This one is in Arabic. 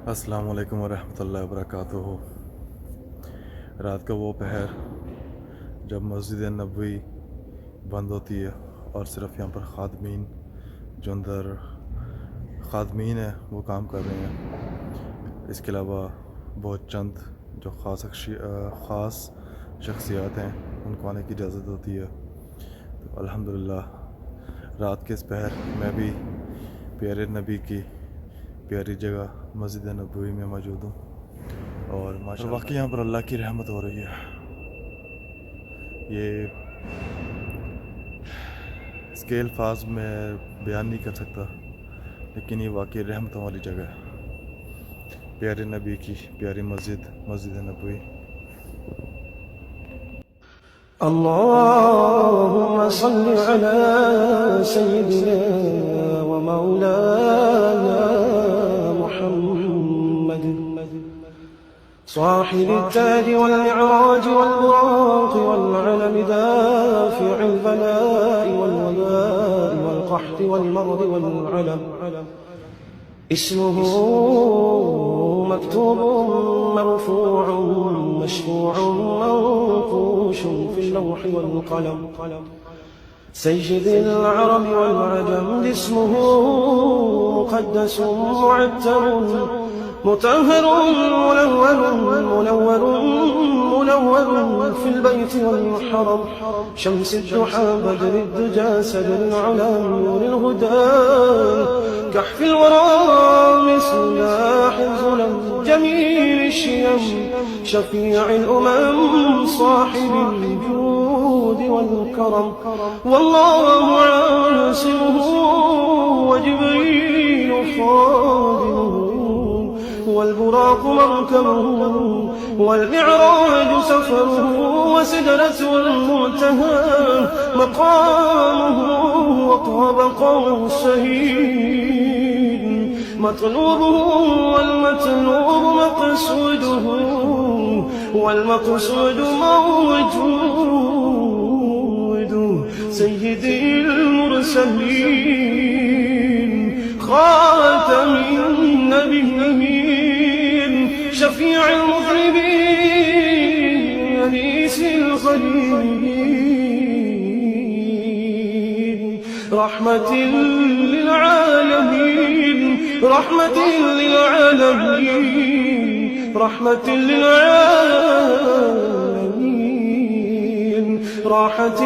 अस्सलाम वालेकुम वरहमतुल्लाहि वबरकातुहू। रात का वो पहर जब मस्जिद नबवी बंद होती है और सिर्फ यहाँ पर खादमीन जो अंदर खादमीन है वो काम कर रहे हैं। इसके अलावा बहुत चंद जो ख़ास शख्सियात हैं उनको आने की इजाज़त होती है। तो अल्हम्दुलिल्लाह रात के इस पहर मैं भी प्यारे नबी की प्यारी जगह मस्जिद नबवी में मौजूद हूँ और माशाअल्लाह वाकई यहाँ पर अल्लाह की रहमत हो रही है। ये इसके अल्फाज में बयान नहीं कर सकता, लेकिन ये वाकई रहमतों वाली जगह है। प्यारे नबी की प्यारी मस्जिद नबवी। अल्लाहुम्मा सल्लि अला सय्यिदिना व मौलाना मुहम्मद साहिब التاج والمعراج والبراق والعلم دافع البلاء والوباء والقحط والمرض والعلم اسمه مكتوب مرفوع مشفوع منقوش في اللوح والقلم سيد العرب والعجم اسمه مقدس معتر مطهر منور في البيت والحرم شمس الضحى بدر الدجى سدر العلا نور الهدى كحف الورى مصباح الظلم جميل الشيم شفيع الأمم صاحب الجود والكرم والله عاصمه وجبريل خادمه والبراق مركبه والمعراج سفره وسدرة المنتهى مقامه وطاب قوسين مطلوبه والمطلوب مقصوده والمقصود موجود سيد المرسلين خاتم النبيين شفيع المذنبين أنيس الغريبين رحمة للعالمين رحمة للعالمين رحمة للعالمين راحة